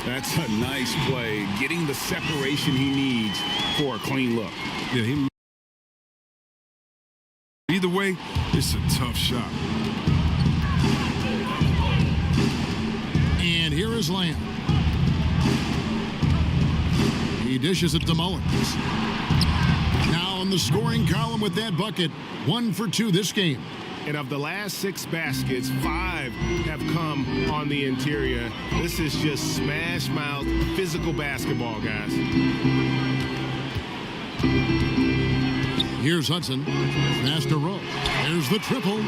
That's a nice play, getting the separation he needs for a clean look. Yeah, either way, it's a tough shot. And here is Lamb. He dishes it to Mullins. Now on the scoring column with that bucket, 1 for 2 this game. And of the last 6 baskets, 5 have come on the interior. This is just smash mouth physical basketball, guys. Here's Hudson. Pass to Rowe. There's the triple.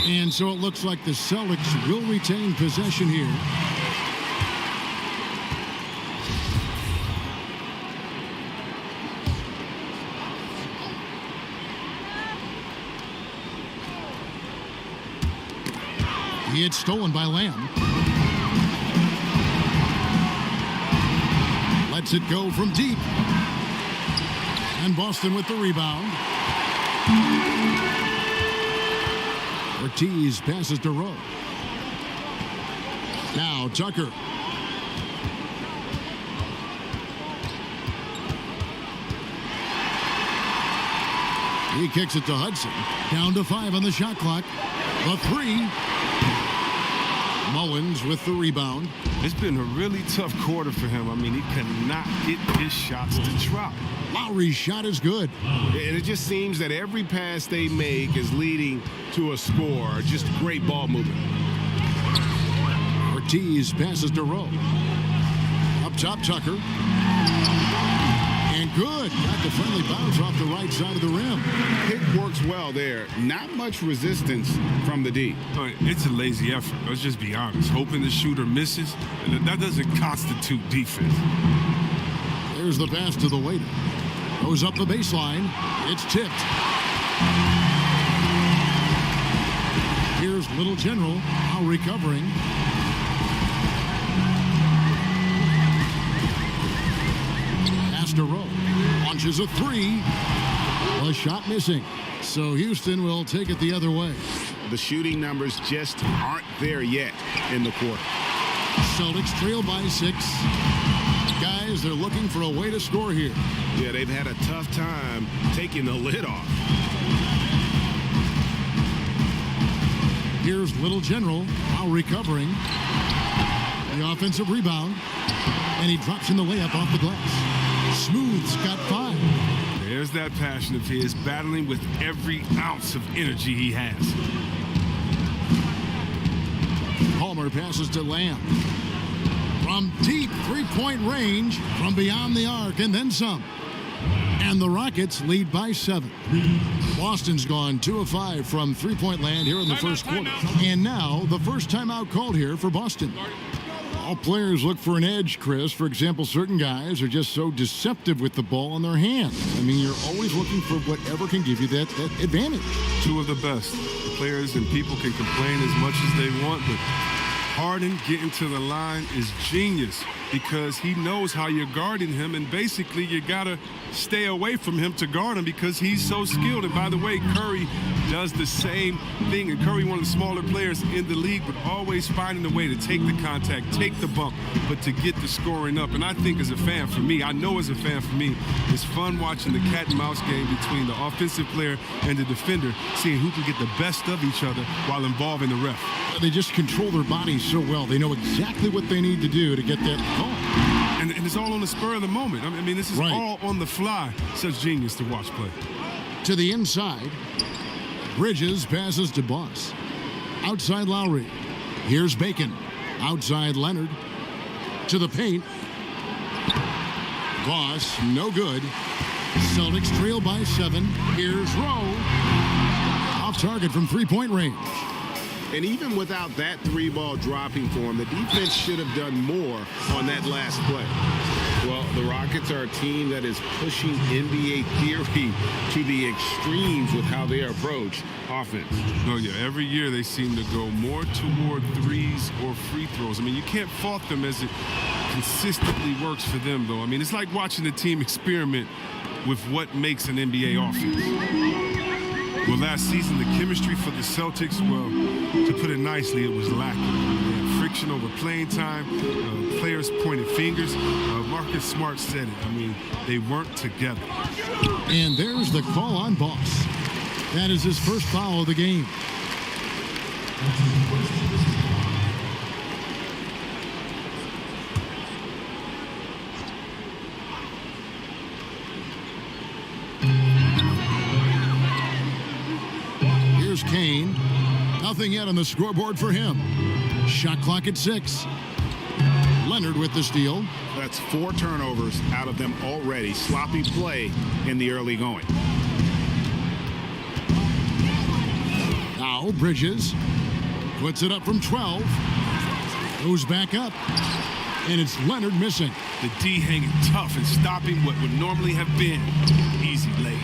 And so it looks like the Celtics will retain possession here. He had stolen by Lamb. Lets it go from deep. And Boston with the rebound. Ortiz passes to Rowe. Now Tucker. He kicks it to Hudson. Down to 5 on the shot clock. The 3. Mullins with the rebound. It's been a really tough quarter for him. I mean, he cannot get his shots to drop. Lowry's shot is good. And it just seems that every pass they make is leading to a score. Just great ball movement. Ortiz passes to Rowe. Up top, Tucker. And good. Got the friendly bounce off the right side of the rim. Pick works well there. Not much resistance from the D. It's a lazy effort. Let's just be honest. Hoping the shooter misses, that doesn't constitute defense. There's the pass to the waiter. Goes up the baseline. It's tipped. Here's Little General now recovering. Pass to Rowe. Launches a 3. A shot missing. So Houston will take it the other way. The shooting numbers just aren't there yet in the quarter. Celtics trail by 6. Guys, they're looking for a way to score here. Yeah, they've had a tough time taking the lid off. Here's Little General now recovering. The offensive rebound. And he drops in the layup off the glass. Smooth's got 5. There's that passion of his, battling with every ounce of energy he has. Palmer passes to Lamb. From deep three-point range, from beyond the arc, and then some. And the Rockets lead by 7. Boston's gone 2 of 5 from three-point land here in the first quarter. And now the first timeout called here for Boston. All players look for an edge, Chris. For example, certain guys are just so deceptive with the ball in their hands. I mean, you're always looking for whatever can give you that advantage. 2 of the best. Players and people can complain as much as they want, but Harden getting to the line is genius because he knows how you're guarding him, and basically you got to stay away from him to guard him because he's so skilled. And by the way, Curry does the same thing, and Curry, one of the smaller players in the league, but always finding a way to take the contact, take the bump, but to get the scoring up. And I think as a fan for me, it's fun watching the cat and mouse game between the offensive player and the defender, seeing who can get the best of each other while involving the ref. They just control their bodies so well. They know exactly what they need to do to get that call. And it's all on the spur of the moment. I mean, this is all on the fly. Such genius to watch play. To the inside. Bridges passes to Boss. Outside Lowry. Here's Bacon. Outside Leonard. To the paint. Boss, no good. Celtics trail by 7. Here's Rowe. Off target from three-point range. And even without that 3-ball dropping for him, the defense should have done more on that last play. Well, the Rockets are a team that is pushing NBA theory to the extremes with how they approach offense. Oh, yeah. Every year they seem to go more toward threes or free throws. I mean, you can't fault them as it consistently works for them, though. I mean, it's like watching a team experiment with what makes an NBA offense. Well, last season, the chemistry for the Celtics, well, to put it nicely, it was lacking. They had friction over playing time. Players pointed fingers. Marcus Smart said it. I mean, they weren't together. And there's the call on Boss. That is his first foul of the game. Here's Kane. Nothing yet on the scoreboard for him. Shot clock at 6. Leonard with the steal. That's 4 turnovers out of them already. Sloppy play in the early going. Now Bridges puts it up from 12. Goes back up. And it's Leonard missing. The D hanging tough and stopping what would normally have been easy lay.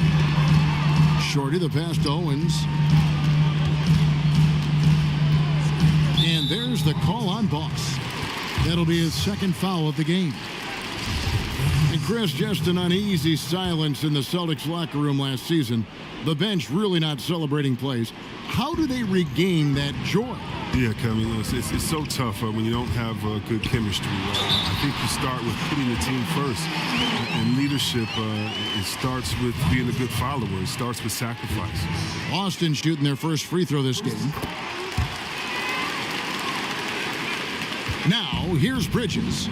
Shorty the pass to Owens. And there's the call on Boss. That'll be his second foul of the game. And Chris, just an uneasy silence in the Celtics locker room last season. The bench really not celebrating plays. How do they regain that joy? Yeah, Kevin, it's so tough when you don't have good chemistry. I think you start with putting the team first. And leadership, it starts with being a good follower. It starts with sacrifice. Boston shooting their first free throw this game. Now, here's Bridges.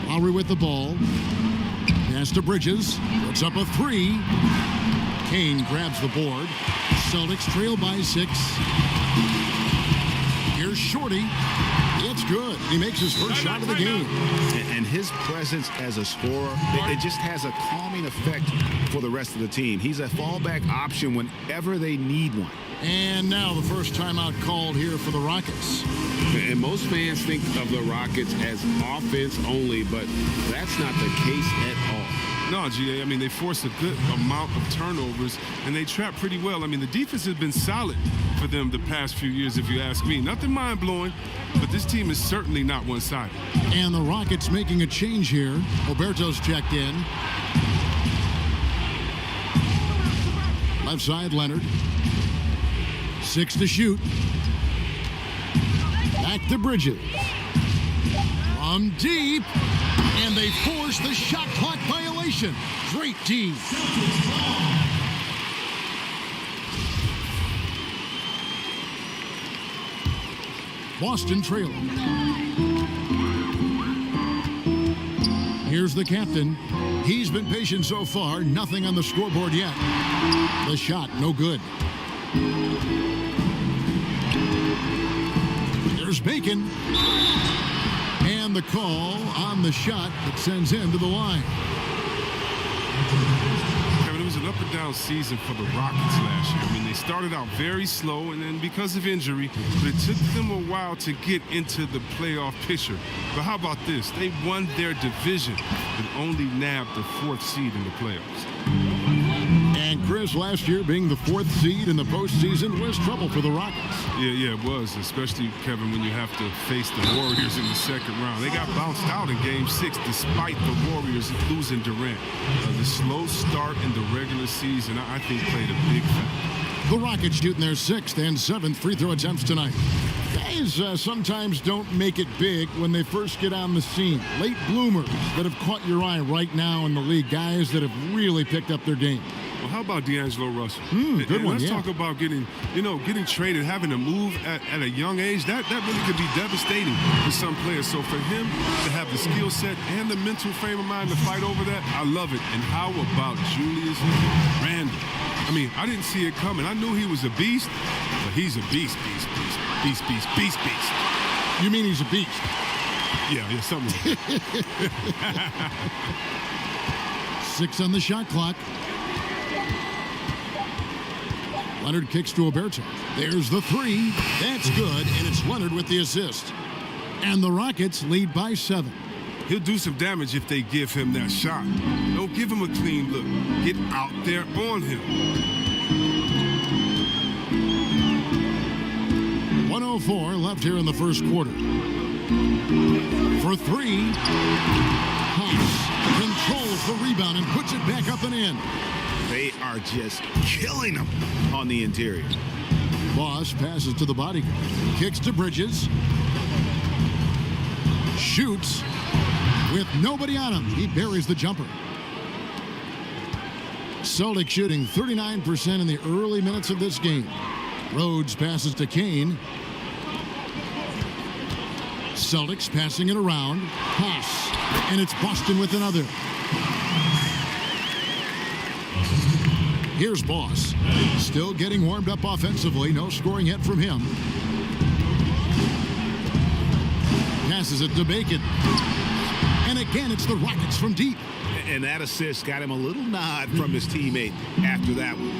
Lowry with the ball. Pass to Bridges. Puts up a 3. Kane grabs the board. Celtics trail by 6. Here's Shorty. It's good. He makes his first shot of the game. And his presence as a scorer, it just has a calming effect for the rest of the team. He's a fallback option whenever they need one. And now the first timeout called here for the Rockets. And most fans think of the Rockets as offense only, but that's not the case at all. No, GA, I mean, they force a good amount of turnovers, and they trap pretty well. I mean, the defense has been solid for them the past few years, if you ask me. Nothing mind-blowing, but this team is certainly not one-sided. And the Rockets making a change here. Roberto's checked in. Left side, Leonard. 6 to shoot. Back to Bridges. From deep. And they force the shot clock violation. Great team. Boston trailing. Here's the captain. He's been patient so far. Nothing on the scoreboard yet. The shot, no good. There's Bacon. And the call on the shot that sends him to the line. Kevin, it was an up-and-down season for the Rockets last year. I mean, they started out very slow, and then because of injury, but it took them a while to get into the playoff picture. But how about this? They won their division, but only nabbed the 4th seed in the playoffs. And Chris, last year being the 4th seed in the postseason was trouble for the Rockets. Yeah, it was, especially, Kevin, when you have to face the Warriors in the second round. They got bounced out in Game 6 despite the Warriors losing Durant. The slow start in the regular season, I think, played a big factor. The Rockets shooting their 6th and 7th free throw attempts tonight. Guys sometimes don't make it big when they first get on the scene. Late bloomers that have caught your eye right now in the league. Guys that have really picked up their game. Well, how about D'Angelo Russell? Good one, let's talk about getting traded, having to move at a young age. That really could be devastating for some players. So for him to have the skill set and the mental frame of mind to fight over that, I love it. And how about Julius Randle? I mean, I didn't see it coming. I knew he was a beast, but he's a beast. You mean he's a beast? Yeah, something like that. 6 on the shot clock. Leonard kicks to Alberto. There's the 3. That's good, and it's Leonard with the assist. And the Rockets lead by 7. He'll do some damage if they give him that shot. Don't give him a clean look. Get out there on him. 1:04 left here in the first quarter. For 3, Hawks controls the rebound and puts it back up and in. They are just killing them on the interior. Boss passes to the body. Kicks to Bridges. Shoots with nobody on him. He buries the jumper. Celtics shooting 39% in the early minutes of this game. Rhodes passes to Kane. Celtics passing it around. Pass. And it's Boston with another. Here's Boss. Still getting warmed up offensively. No scoring yet from him. Passes it to Bacon. And again, it's the Rockets from deep. And that assist got him a little nod from his teammate after that one.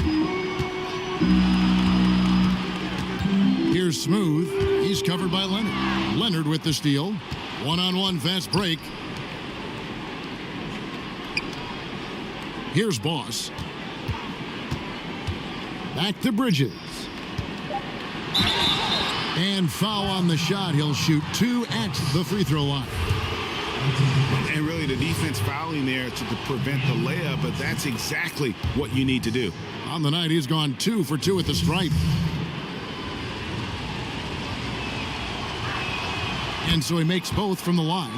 Here's Smooth. He's covered by Leonard. Leonard with the steal. One-on-one fast break. Here's Boss. Back to Bridges. And foul on the shot. He'll shoot 2 at the free throw line. And really the defense fouling there to prevent the layup, but that's exactly what you need to do. On the night, he's gone 2 for 2 at the stripe. And so he makes both from the line.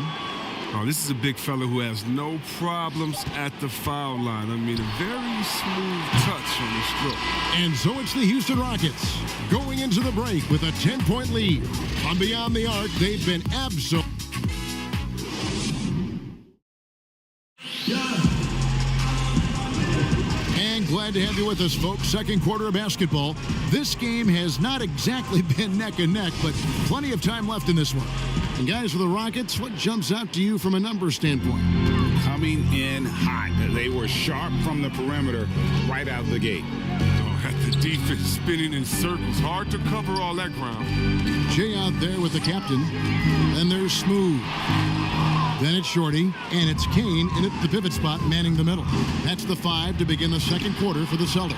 Oh, this is a big fella who has no problems at the foul line. I mean, a very smooth touch on his stroke. And so it's the Houston Rockets going into the break with a 10-point lead. From beyond the arc, they've been absolutely. And glad to have you with us, folks. Second quarter of basketball. This game has not exactly been neck and neck, but plenty of time left in this one. And guys, for the Rockets, what jumps out to you from a numbers standpoint? Coming in hot. They were sharp from the perimeter right out of the gate. Oh, at the defense spinning in circles. Hard to cover all that ground. Jay out there with the captain. Then there's Smooth. Then it's Shorty, and it's Kane in at the pivot spot manning the middle. That's the 5 to begin the second quarter for the Celtics.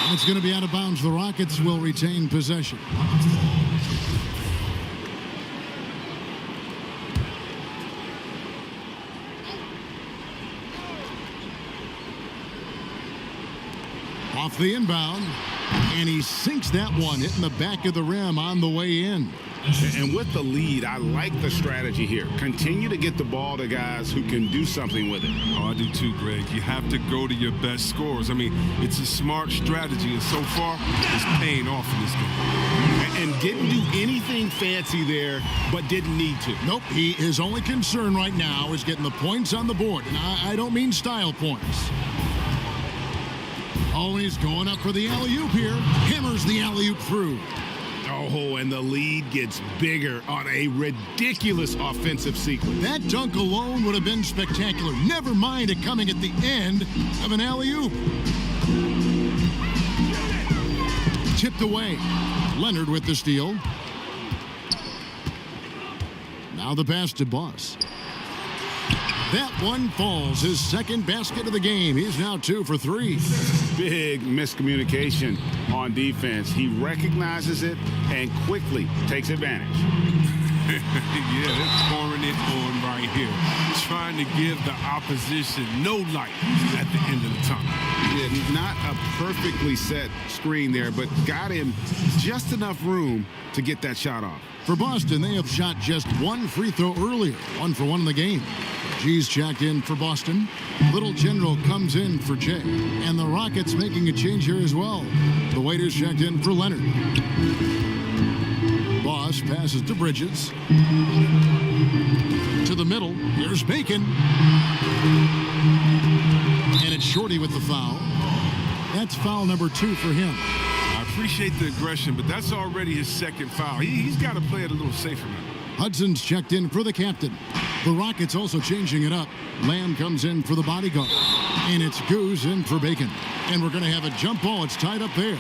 And it's going to be out of bounds. The Rockets will retain possession. Off the inbound, and he sinks that one, hitting the back of the rim on the way in. And with the lead, I like the strategy here. Continue to get the ball to guys who can do something with it. Oh, I do too, Greg. You have to go to your best scorers. I mean, it's a smart strategy, and so far, it's paying off in this game. And didn't do anything fancy there, but didn't need to. Nope, his only concern right now is getting the points on the board. And I don't mean style points. Oh, he's going up for the alley-oop here. Hammers the alley-oop through. Oh, and the lead gets bigger on a ridiculous offensive sequence. That dunk alone would have been spectacular. Never mind it coming at the end of an alley-oop. Tipped away. Leonard with the steal. Now the pass to Boss. That one falls. His second basket of the game. He's now 2 for 3. Big miscommunication on defense. He recognizes it and quickly takes advantage. Yeah, they're pouring it on right here. Trying to give the opposition no light at the end of the tunnel. Yeah, not a perfectly set screen there, but got him just enough room to get that shot off. For Boston, they have shot just 1 free throw earlier. 1 for 1 in the game. G's checked in for Boston. Little General comes in for Jay. And the Rockets making a change here as well. The waiters checked in for Leonard. Boss passes to Bridges. To the middle. Here's Bacon. And it's Shorty with the foul. That's foul number 2 for him. I appreciate the aggression, but that's already his second foul. He's got to play it a little safer now. Hudson's checked in for the captain. The Rockets also changing it up. Lamb comes in for the bodyguard. And it's Goose in for Bacon. And we're going to have a jump ball. It's tied up there.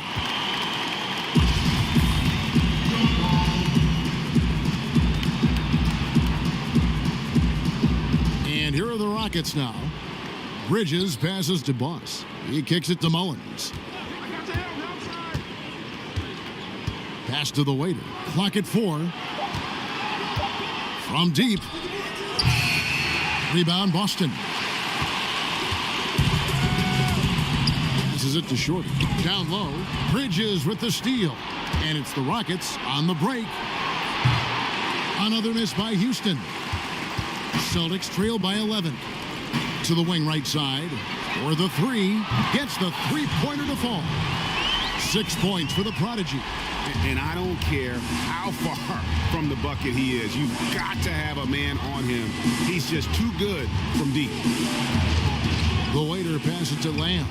And here are the Rockets now. Bridges passes to Boss. He kicks it to Mullins. Pass to the waiter. Clock at 4. From deep. Rebound Boston. This Passes it to Shorty. Down low. Bridges with the steal. And it's the Rockets on the break. Another miss by Houston. Celtics trail by 11. To the wing right side. For the three. Gets the three-pointer to fall. 6 points for the Prodigy. And I don't care how far from the bucket he is. You've got to have a man on him. He's just too good from deep. The waiter passes to Lamb.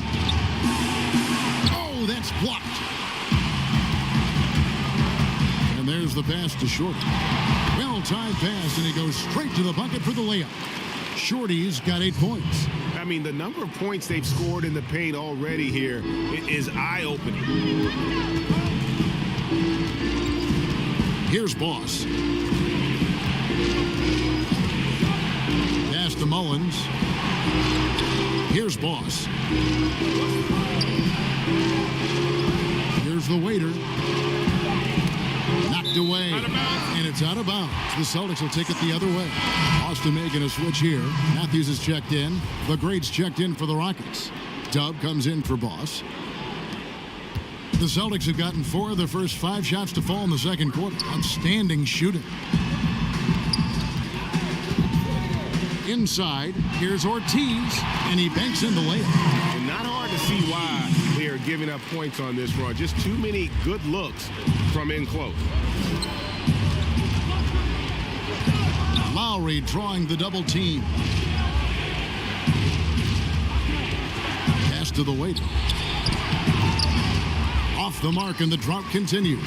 Oh, that's blocked. And there's the pass to Shorty. Well-timed pass, and he goes straight to the bucket for the layup. Shorty's got 8 points. I mean, the number of points they've scored in the paint already here is eye-opening. Here's Boss. Pass to Mullins. Here's Boss. Here's the waiter. Knocked away. And it's out of bounds. The Celtics will take it the other way. Austin making a switch here. Matthews is checked in. The Greats checked in for the Rockets. Dub comes in for Boss. The Celtics have gotten 4 of their first 5 shots to fall in the second quarter. Outstanding shooting. Inside, here's Ortiz, and he banks in the layup. And not hard to see why they are giving up points on this run. Just too many good looks from in close. Lowry drawing the double team. Pass to the waiter. Off the mark, and the drought continues.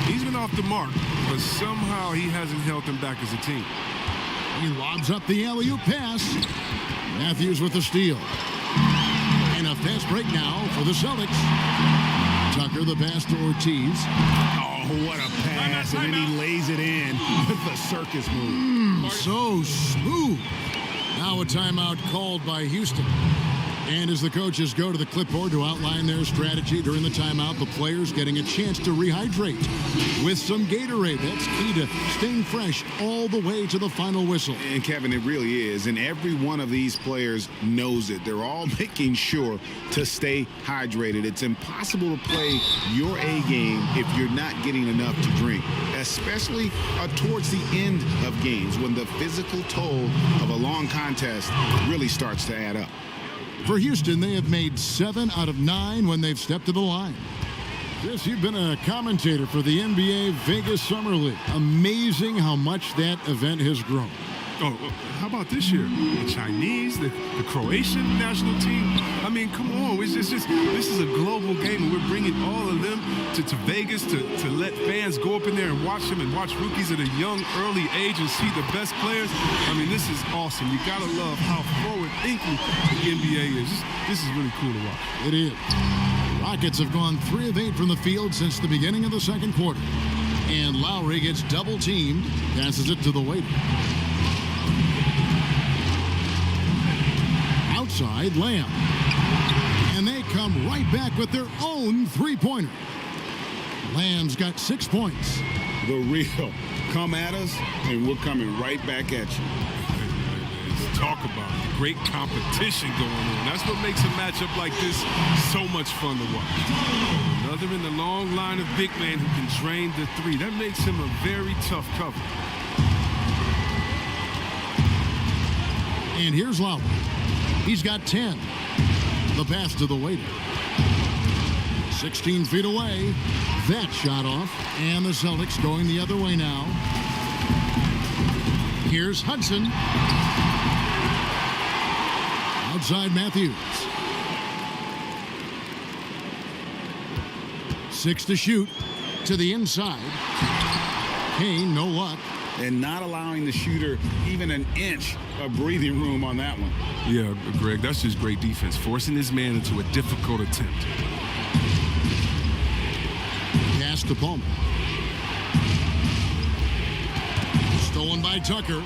He's been off the mark, but somehow he hasn't held them back as a team. He lobs up the alley-oop pass. Matthews with the steal. And a fast break now for the Celtics. Tucker the pass to Ortiz. Oh, what a pass. And then he lays it in with the circus move. So smooth. Now a timeout called by Houston. And as the coaches go to the clipboard to outline their strategy during the timeout, the players getting a chance to rehydrate with some Gatorade. That's key to staying fresh all the way to the final whistle. And Kevin, it really is. And every one of these players knows it. They're all making sure to stay hydrated. It's impossible to play your A game if you're not getting enough to drink, especially towards the end of games when the physical toll of a long contest really starts to add up. For Houston, they have made 7 out of 9 when they've stepped to the line. Chris, you've been a commentator for the NBA Vegas Summer League. Amazing how much that event has grown. Oh, how about this year? The Chinese, the Croatian national team. I mean, come on. It's just this is a global game, and we're bringing all of them to Vegas to let fans go up in there and watch them and watch rookies at a young, early age and see the best players. I mean, this is awesome. You got to love how forward-thinking the NBA is. This is really cool to watch. It is. Rockets have gone 3 of 8 from the field since the beginning of the second quarter. And Lowry gets double-teamed, passes it to the waiter. Outside, Lamb. And they come right back with their own three-pointer. Lamb's got 6 points. The real. Come at us, and we're coming right back at you. Let's talk about it. Great competition going on. That's what makes a matchup like this so much fun to watch. Another in the long line of big men who can drain the three. That makes him a very tough cover. And here's Lowry. He's got 10. The pass to the waiter. 16 feet away. That shot off. And the Celtics going the other way now. Here's Hudson. Outside Matthews. 6 to shoot. To the inside. Kane, no luck. And not allowing the shooter even an inch of breathing room on that one. Yeah, Greg, that's just great defense. Forcing his man into a difficult attempt. Pass to Palmer. Stolen by Tucker.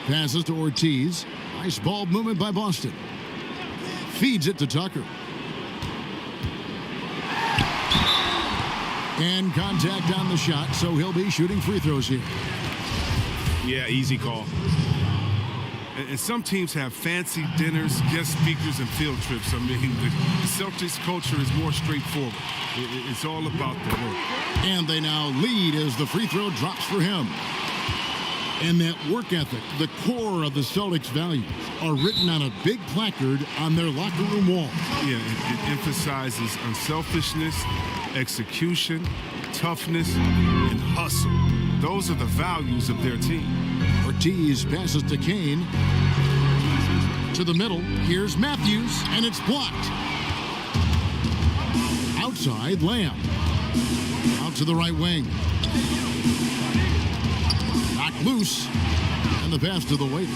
Passes to Ortiz. Nice ball movement by Boston. Feeds it to Tucker. And contact on the shot, so he'll be shooting free throws here. Yeah, easy call. And some teams have fancy dinners, guest speakers, and field trips. I mean, the Celtics culture is more straightforward. It's all about the work. And they now lead as the free throw drops for him. And that work ethic, the core of the Celtics' values, are written on a big placard on their locker room wall. Yeah, it emphasizes unselfishness, execution, toughness, and hustle. Those are the values of their team. Ortiz passes to Kane. To the middle. Here's Matthews, and it's blocked. Outside, Lamb. Out to the right wing. Knocked loose. And the pass to the waiter.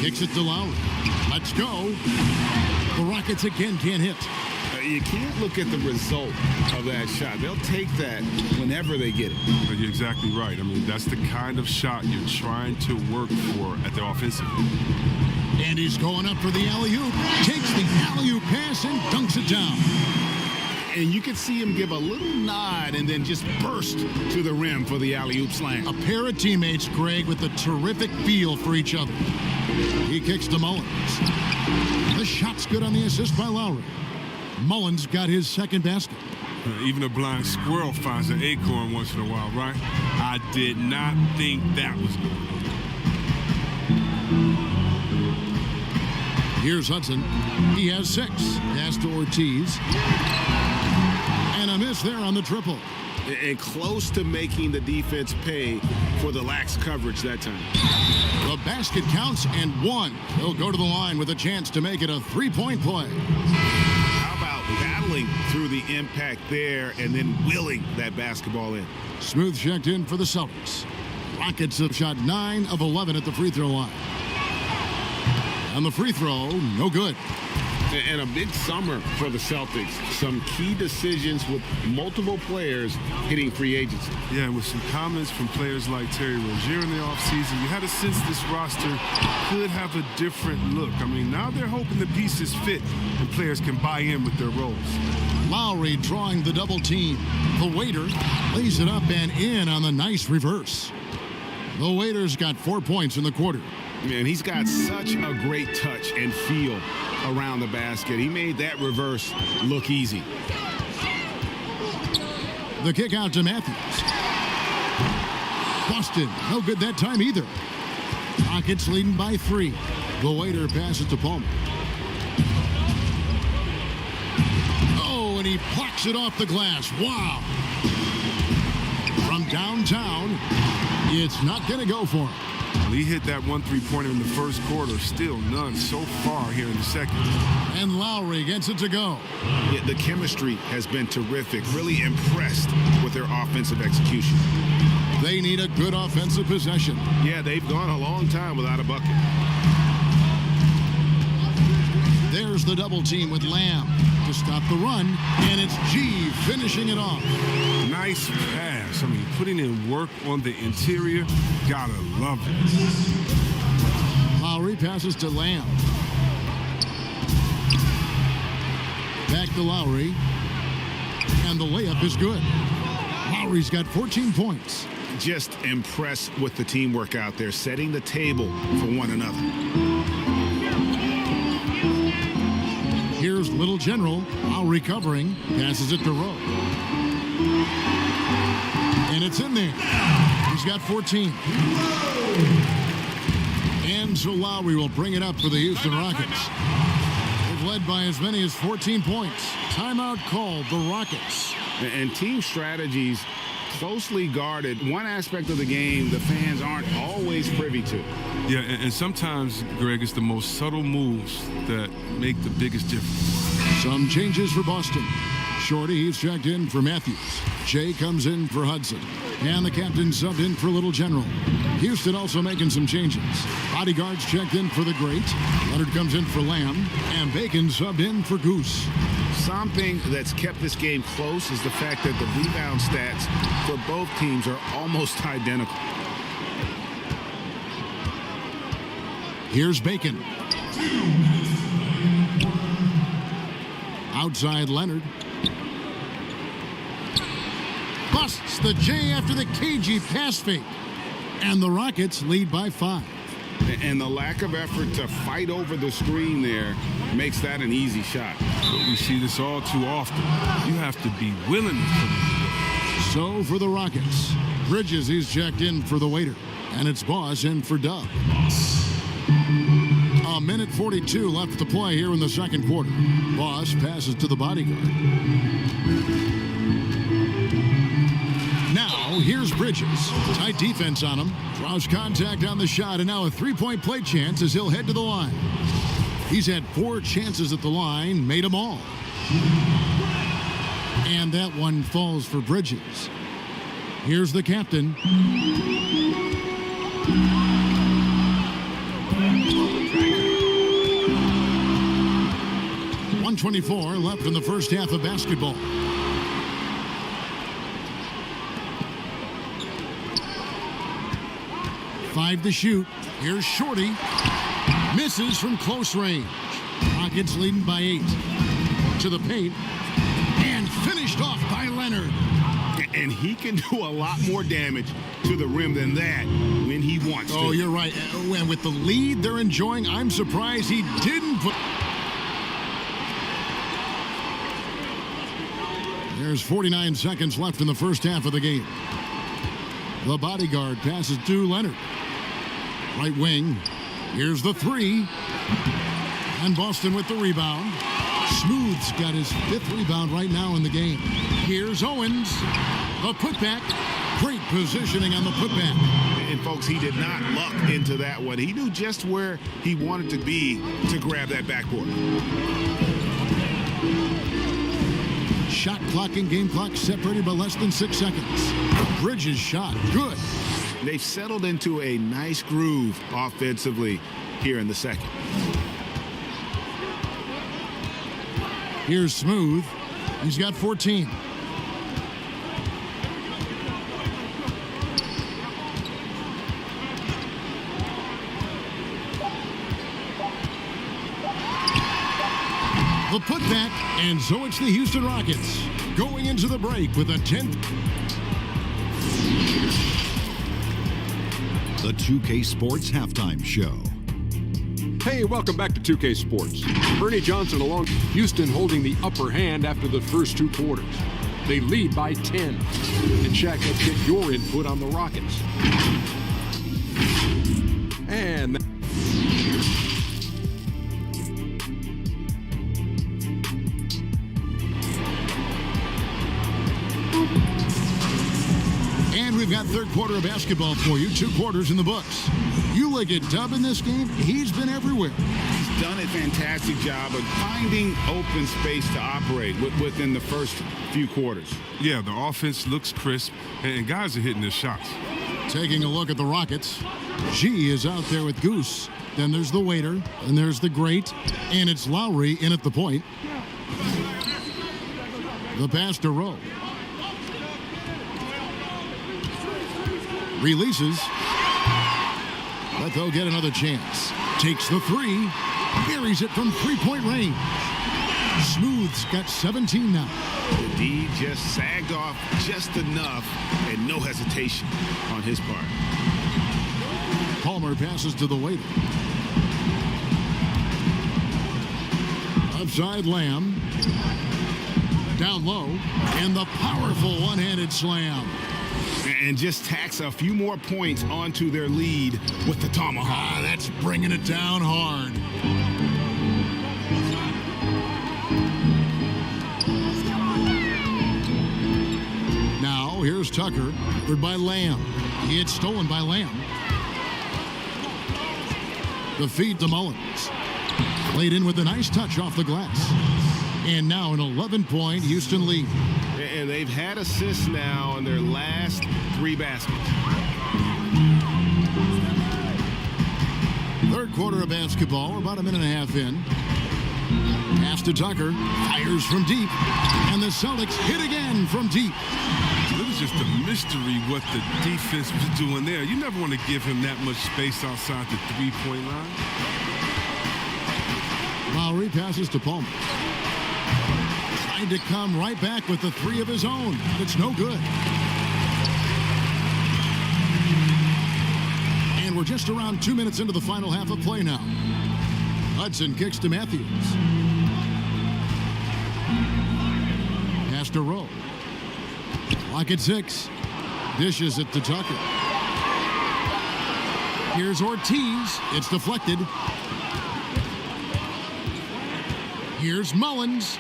Kicks it to Lowry. Let's go. The Rockets again can't hit. You can't look at the result of that shot. They'll take that whenever they get it. But you're exactly right. I mean, that's the kind of shot you're trying to work for at the offensive end. And he's going up for the alley-oop. Takes the alley-oop pass and dunks it down. And you can see him give a little nod and then just burst to the rim for the alley-oop slam. A pair of teammates, Greg, with a terrific feel for each other. He kicks to Mullins. The shot's good on the assist by Lowry. Mullins got his second basket. Even a blind squirrel finds an acorn once in a while, right? I did not think that was going on. Here's Hudson. He has 6. Pass to Ortiz. And a miss there on the triple. And close to making the defense pay for the lax coverage that time. The basket counts and 1. He'll go to the line with a chance to make it a 3-point play. How about battling through the impact there and then willing that basketball in? Smooth checked in for the Celtics. Rockets have shot 9 of 11 at the free throw line. And the free throw, no good. And a big summer for the Celtics. Some key decisions with multiple players hitting free agency. Yeah, and with some comments from players like Terry Rozier in the offseason, you had a sense this roster could have a different look. I mean, now they're hoping the pieces fit and players can buy in with their roles. Lowry drawing the double team. The waiter lays it up and in on the nice reverse. The waiter's got 4 points in the quarter. Man, he's got such a great touch and feel around the basket. He made that reverse look easy. The kick out to Matthews. Boston, no good that time either. Rockets leading by 3. The waiter passes to Palmer. Oh, and he plucks it off the glass. Wow. From downtown, it's not going to go for him. He hit that 1 3-pointer in the first quarter. Still none so far here in the second. And Lowry gets it to go. Yeah, the chemistry has been terrific. Really impressed with their offensive execution. They need a good offensive possession. Yeah, they've gone a long time without a bucket. There's the double team with Lamb to stop the run. And it's G finishing it off. Nice pass. I mean, putting in work on the interior. Gotta love it. Lowry passes to Lamb. Back to Lowry. And the layup is good. Lowry's got 14 points. Just impressed with the teamwork out there, setting the table for one another. Here's Little General. Lowry covering. Passes it to Rowe. And it's in there. He's got 14. And so Lowry will bring it up for the Houston Rockets. They've led by as many as 14 points. Timeout called the Rockets. And team strategies closely guarded. One aspect of the game the fans aren't always privy to. Yeah, and sometimes, Greg, it's the most subtle moves that make the biggest difference. Some changes for Boston. Shorty, he's checked in for Matthews. Jay comes in for Hudson. And the captain subbed in for Little General. Houston also making some changes. Bodyguards checked in for the Great. Leonard comes in for Lamb. And Bacon subbed in for Goose. Something that's kept this game close is the fact that the rebound stats for both teams are almost identical. Here's Bacon. Outside Leonard. the J after the cagey pass fake. And the Rockets lead by 5. And the lack of effort to fight over the screen there makes that an easy shot. We see this all too often. You have to be willing to put it. So for the Rockets, Bridges is checked in for the waiter. And it's Boss in for Dub. A minute 42 left to play here in the second quarter. Boss passes to the bodyguard. Now, here's Bridges. Tight defense on him. Draws contact on the shot, and now a three-point play chance as he'll head to the line. He's had 4 chances at the line, made them all. And that one falls for Bridges. Here's the captain. 124 left in the first half of basketball. Five to shoot. Here's Shorty. Misses from close range. Rockets leading by 8. To the paint. And finished off by Leonard. And he can do a lot more damage to the rim than that when he wants to. Oh, you're right. And with the lead they're enjoying, I'm surprised he didn't put... There's 49 seconds left in the first half of the game. The bodyguard passes to Leonard. Right wing. Here's the 3. And Boston with the rebound. Smooth's got his 5th rebound right now in the game. Here's Owens. A putback. Great positioning on the putback. And folks, he did not luck into that one. He knew just where he wanted to be to grab that backboard. Shot clock and game clock separated by less than 6 seconds. Bridges shot. Good. They've settled into a nice groove offensively here in the second. Here's Smooth. He's got 14. The putback, and so it's the Houston Rockets going into the break with a 10th. The 2K Sports Halftime Show. Hey, welcome back to 2K Sports. Bernie Johnson along Houston holding the upper hand after the first 2 quarters. They lead by 10. And Shaq, let's get your input on the Rockets. And we've got third quarter of basketball for you. 2 quarters in the books. You look at Dub in this game, he's been everywhere. He's done a fantastic job of finding open space to operate within the first few quarters. Yeah, the offense looks crisp, and guys are hitting their shots. Taking a look at the Rockets, G is out there with Goose. Then there's the waiter, and there's the great, and it's Lowry in at the point. The pass to Rowe. Releases. But they'll get another chance. Takes the 3. Buries it from 3-point range. Smooth's got 17 now. The D just sagged off just enough and no hesitation on his part. Palmer passes to the waiter. Upside Lamb. Down low. And the powerful one-handed slam. And just tacks a few more points onto their lead with the tomahawk. That's bringing it down hard. Now, here's Tucker, covered by Lamb. It's stolen by Lamb. The feed to Mullins. Played in with a nice touch off the glass. And now an 11-point Houston lead. And they've had assists now in their last 3 baskets. Third quarter of basketball, about a minute and a half in. Pass to Tucker, fires from deep, and the Celtics hit again from deep. It was just a mystery what the defense was doing there. You never want to give him that much space outside the 3-point line. Lowry passes to Palmer. Tried to come right back with the 3 of his own, but it's no good. We're just around 2 minutes into the final half of play now. Hudson kicks to Matthews. Pass to Rowe. Clock at 6. Dishes it to Tucker. Here's Ortiz. It's deflected. Here's Mullins.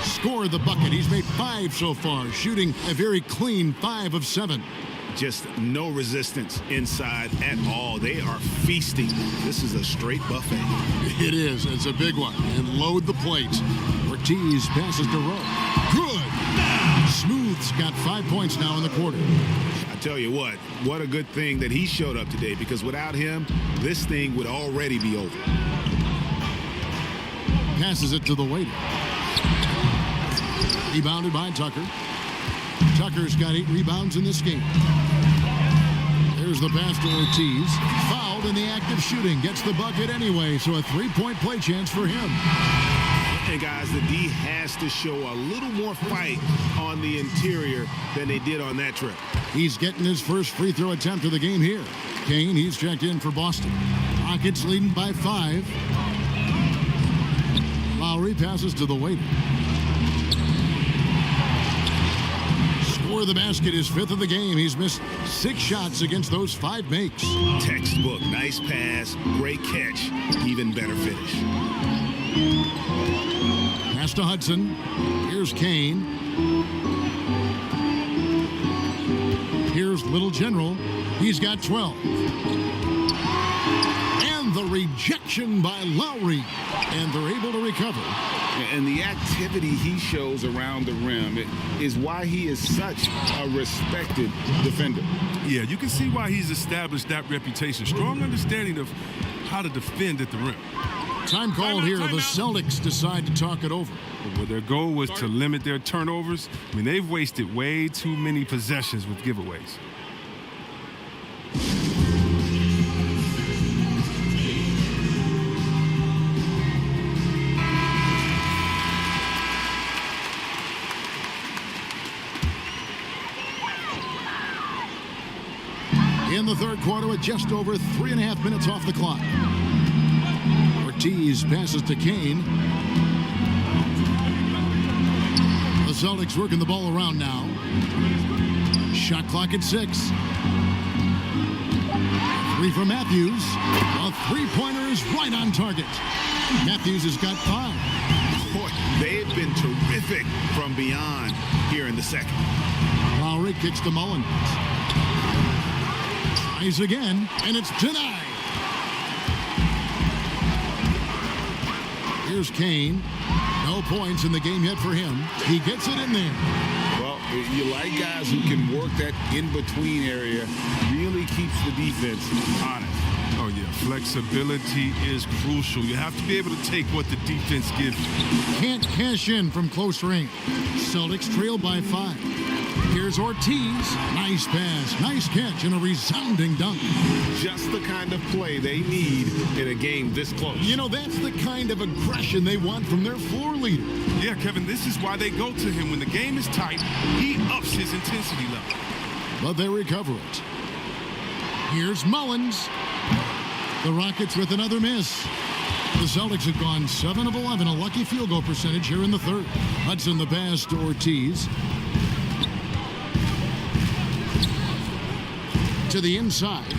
Score the bucket. He's made 5 so far, shooting a very clean 5 of 7. Just no resistance inside at all. They are feasting. This is a straight buffet. It is. It's a big one. And load the plate. Ortiz passes to Rowe. Good. Smooth's got 5 points now in the quarter. I tell you what a good thing that he showed up today, because without him, this thing would already be over. Passes it to the waiter. Rebounded by Tucker. Tucker's got 8 rebounds in this game. There's the pass to Ortiz. Fouled in the act of shooting. Gets the bucket anyway, so a 3-point play chance for him. And guys, the D has to show a little more fight on the interior than they did on that trip. He's getting his first free throw attempt of the game here. Kane, he's checked in for Boston. Rockets leading by 5. Lowry passes to the waiter. Score the basket, his 5th of the game. He's missed 6 shots against those 5 makes. Textbook, nice pass, great catch, even better finish. Pass to Hudson. Here's Kane. Here's Little General. He's got 12. And the rejection by Lowry. And they're able to recover. And the activity he shows around the rim is why he is such a respected defender. Yeah, you can see why he's established that reputation. Strong understanding of how to defend at the rim. Time called here. The Celtics decide to talk it over. Well, their goal was to limit their turnovers. I mean, they've wasted way too many possessions with giveaways. In the third quarter with just over 3.5 minutes off the clock. Ortiz passes to Kane. The Celtics working the ball around now. Shot clock at 6. 3 for Matthews. A 3-pointer is right on target. Matthews has got 5. Boy, they've been terrific from beyond here in the second. Lowry kicks to Mullins. Tries again, and it's denied. Here's Kane. No points in the game yet for him. He gets it in there. Well, you like guys who can work that in-between area. Really keeps the defense honest. Oh, yeah. Flexibility is crucial. You have to be able to take what the defense gives you. Can't cash in from close range. Celtics trail by 5. Here's Ortiz. Nice pass, nice catch, and a resounding dunk. Just the kind of play they need in a game this close. You know, that's the kind of aggression they want from their floor leader. Yeah, Kevin, this is why they go to him. When the game is tight, he ups his intensity level. But they recover it. Here's Mullins. The Rockets with another miss. The Celtics have gone 7 of 11, a lucky field goal percentage here in the third. Hudson the pass to Ortiz. To the inside.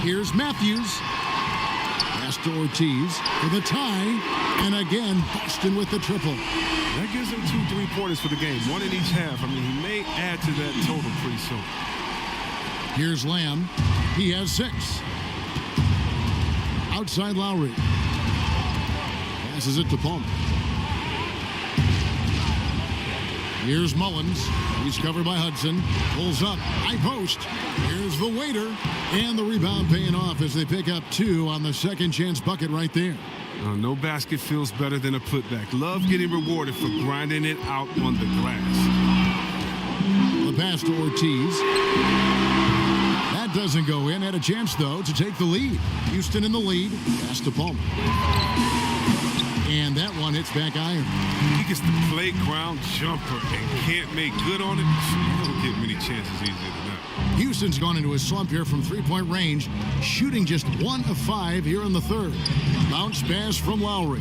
Here's Matthews. Pass to Ortiz for the tie. And again, Boston with the triple. That gives him 2 3-pointers for the game, 1 in each half. I mean, he may add to that total pretty soon. Here's Lamb. He has 6. Outside Lowry. Passes it to Palmer. Here's Mullins. He's covered by Hudson. Pulls up. High post. Here's the waiter. And the rebound paying off as they pick up 2 on the second chance bucket right there. No basket feels better than a putback. Love getting rewarded for grinding it out on the glass. The pass to Ortiz. That doesn't go in. Had a chance, though, to take the lead. Houston in the lead. Pass to Palmer. And that one hits back iron. He gets the playground jumper and can't make good on it. You don't get many chances easier than that. Houston's gone into a slump here from three-point range, shooting just 1 of 5 here in the third. Bounce pass from Lowry.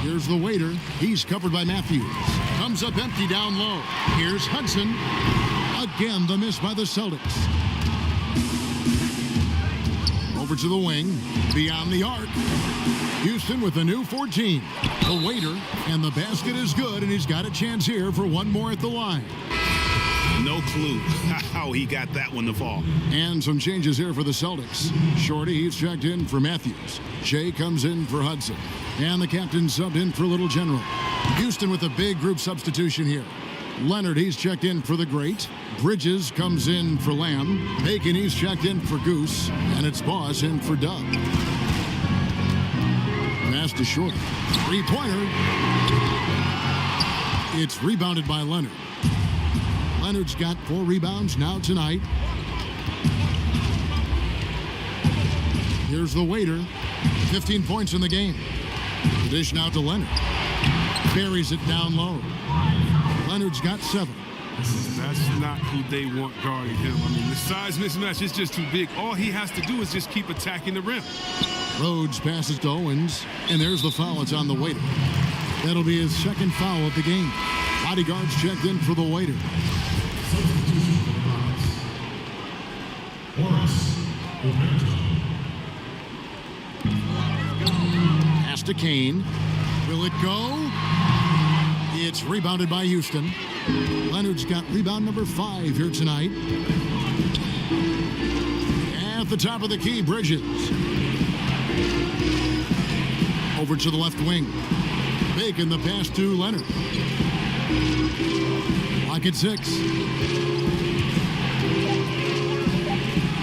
Here's the waiter. He's covered by Matthews. Comes up empty down low. Here's Hudson. Again, the miss by the Celtics. Over to the wing. Beyond the arc. Houston with a new 14. The waiter, and the basket is good, and he's got a chance here for one more at the line. No clue how he got that one to fall. And some changes here for the Celtics. Shorty, he's checked in for Matthews. Shea comes in for Hudson. And the captain subbed in for Little General. Houston with a big group substitution here. Leonard, he's checked in for the Great. Bridges comes in for Lamb. Bacon, he's checked in for Goose. And it's Boss in for Dub. Pass to Shorty. Three-pointer. It's rebounded by Leonard. Leonard's got 4 rebounds now tonight. Here's the waiter. 15 points in the game. The dish now to Leonard. Buries it down low. Leonard's got 7. That's not who they want guarding him. I mean, the size mismatch is just too big. All he has to do is just keep attacking the rim. Rhodes passes to Owens, and there's the foul. It's on the waiter. That'll be his second foul of the game. Bodyguards checked in for the waiter. Pass to Kane. Will it go? It's rebounded by Houston. Leonard's got rebound number 5 here tonight. At the top of the key, Bridges. Over to the left wing. Bacon the pass to Leonard. Lock at 6.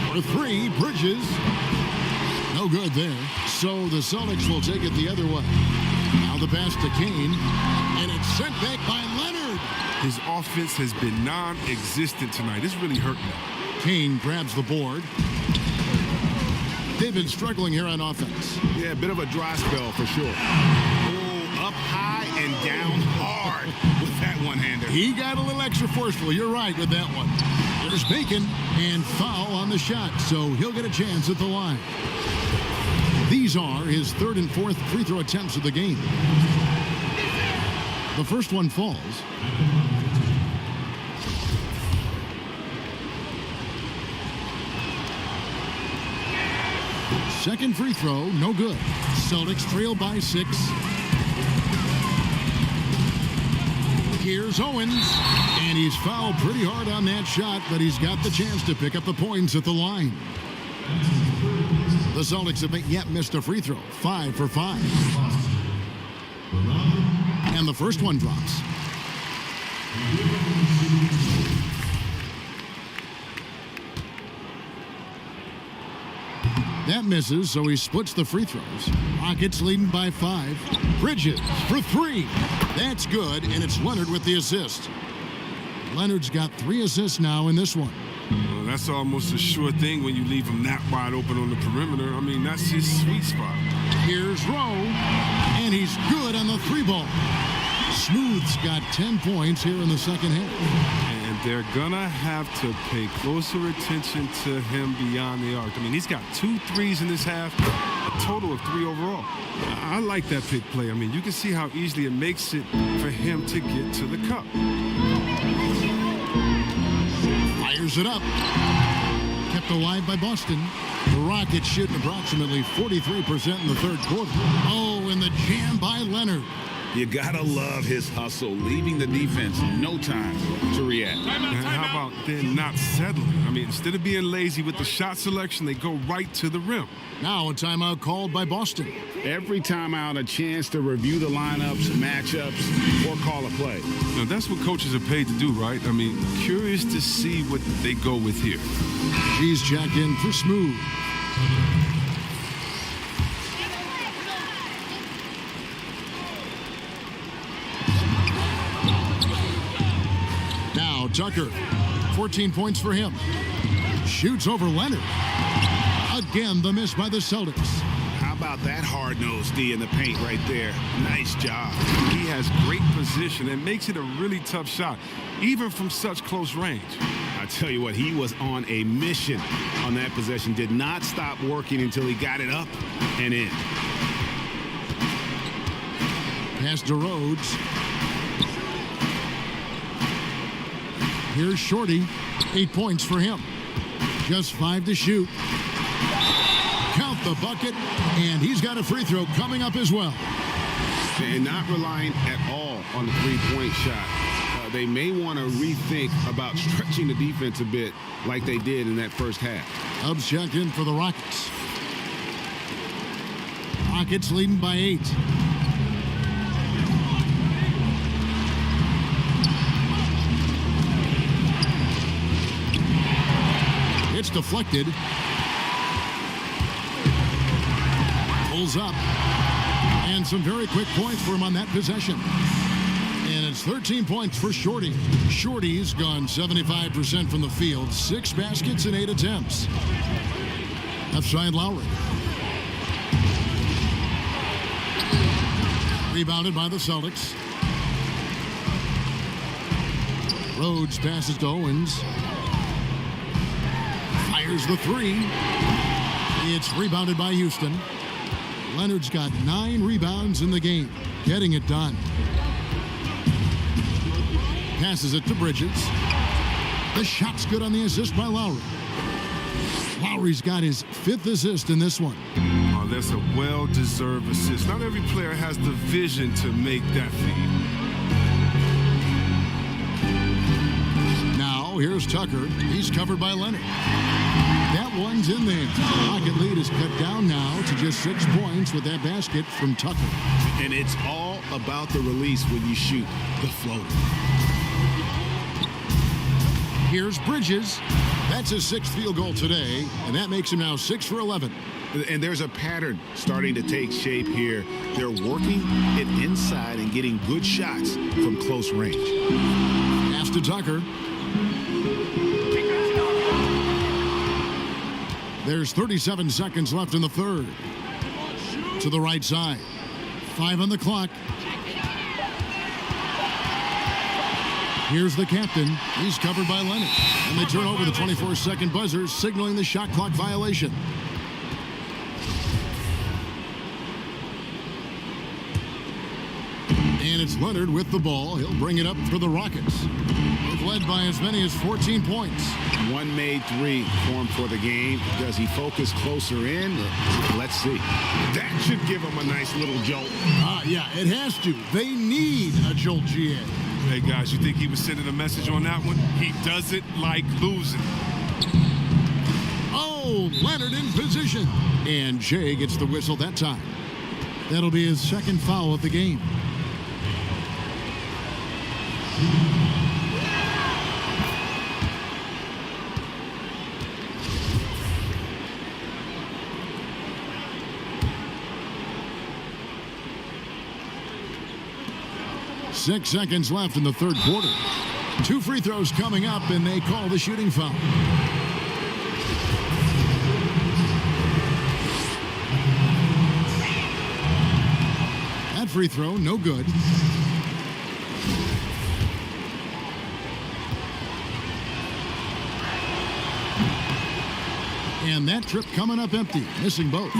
For 3, Bridges. No good there. So the Celtics will take it the other way. Now the pass to Kane. And it's sent back by Leonard. His offense has been non-existent tonight. It's really hurting him. Kane grabs the board. They've been struggling here on offense. Yeah, a bit of a dry spell for sure. Oh, up high and down hard with that one-hander. He got a little extra forceful. You're right with that one. There's Bacon and foul on the shot, so he'll get a chance at the line. These are his 3rd and 4th free throw attempts of the game. The first one falls. Second free throw, no good. Celtics trail by 6. Here's Owens, and he's fouled pretty hard on that shot, but he's got the chance to pick up the points at the line. The Celtics have yet missed a free throw, 5 for 5. And the first one drops. That misses, so he splits the free throws. Rockets leading by 5. Bridges for 3. That's good, and it's Leonard with the assist. Leonard's got 3 assists now in this one. Well, that's almost a sure thing when you leave him that wide open on the perimeter. I mean, that's his sweet spot. Here's Rowe, and he's good on the 3-ball. Smooth's got 10 points here in the second half. And they're going to have to pay closer attention to him beyond the arc. I mean, he's got 2 threes in this half, a total of 3 overall. I like that pick play. I mean, you can see how easily it makes it for him to get to the cup. Fires it up. Kept alive by Boston. The Rockets shooting approximately 43% in the third quarter. Oh, and the jam by Leonard. You gotta love his hustle, leaving the defense no time to react. And how about then not settling? I mean, instead of being lazy with the shot selection, they go right to the rim. Now a timeout called by Boston. Every timeout, a chance to review the lineups, matchups, or call a play. Now, that's what coaches are paid to do, right? I mean, curious to see what they go with here. She's checked in for Smooth. Now Tucker, 14 points for him. Shoots over Leonard. Again, the miss by the Celtics. How about that hard-nosed D in the paint right there? Nice job. He has great position and makes it a really tough shot, even from such close range. I tell you what, he was on a mission on that possession. Did not stop working until he got it up and in. Pass to Rhodes. Here's Shorty. 8 points for him. Just 5 to shoot. Count the bucket, and he's got a free throw coming up as well. And not relying at all on the three-point shot. They may want to rethink about stretching the defense a bit like they did in that first half. Tubbs checked in for the Rockets. Rockets leading by 8. It's deflected. Pulls up. And some very quick points for him on that possession. And it's 13 points for Shorty. Shorty's gone 75% from the field. 6 baskets and 8 attempts. Left side Lowry. Rebounded by the Celtics. Rhodes passes to Owens. Fires the 3. It's rebounded by Houston. Leonard's got 9 rebounds in the game. Getting it done. Passes it to Bridges. The shot's good on the assist by Lowry. Lowry's got his 5th assist in this one. Oh, that's a well-deserved assist. Not every player has the vision to make that feed. Now, here's Tucker. He's covered by Leonard. That one's in there. The Rocket lead is cut down now to just 6 points with that basket from Tucker. And it's all about the release when you shoot the floater. Here's Bridges. That's his 6th field goal today, and that makes him now 6 for 11. And there's a pattern starting to take shape here. They're working it inside and getting good shots from close range. Pass to Tucker. There's 37 seconds left in the third. To the right side. 5 on the clock. Here's the captain. He's covered by Leonard. And they turn over the 24-second buzzer, signaling the shot clock violation. And it's Leonard with the ball. He'll bring it up for the Rockets. They've led by as many as 14 points. One made 3 for him for the game. Does he focus closer in? Let's see. That should give him a nice little jolt. Yeah, it has to. They need a jolt GA. Hey, guys, you think he was sending a message on that one? He doesn't like losing. Oh, Leonard in position. And Jay gets the whistle that time. That'll be his 2nd foul of the game. Six seconds left in the third quarter. 2 free throws coming up, and they call the shooting foul. That free throw, no good. And that trip coming up empty, missing both.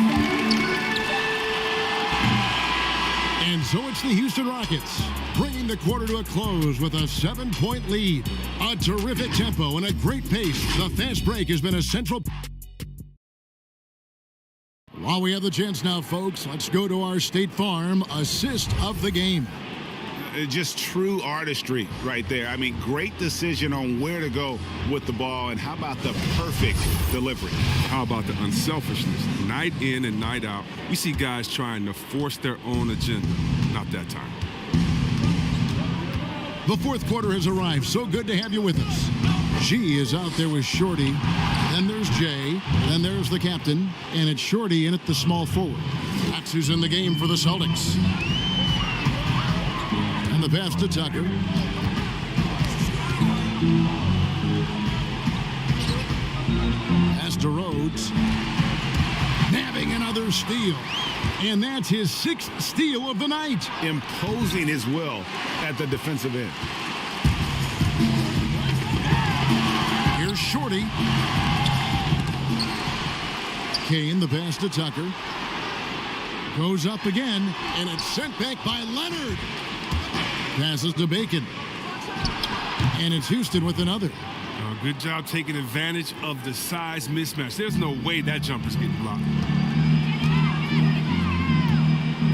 And so it's the Houston Rockets, bringing the quarter to a close with a 7-point lead. A terrific tempo and a great pace. The fast break has been a central. While we have the chance now, folks, let's go to our State Farm assist of the game. Just true artistry right there. I mean, great decision on where to go with the ball, and how about the perfect delivery? How about the unselfishness? Night in and night out, we see guys trying to force their own agenda. Not that time. The fourth quarter has arrived. So good to have you with us. G is out there with Shorty. Then there's Jay. Then there's the captain. And it's Shorty in at the small forward. That's who's in the game for the Celtics. And the pass to Tucker. Pass to Rhodes. Nabbing another steal. And that's his 6th steal of the night. Imposing his will at the defensive end. Here's Shorty. Kane, the pass to Tucker. Goes up again, and it's sent back by Leonard. Passes to Bacon. And it's Houston with another. Good job taking advantage of the size mismatch. There's no way that jumper's getting blocked.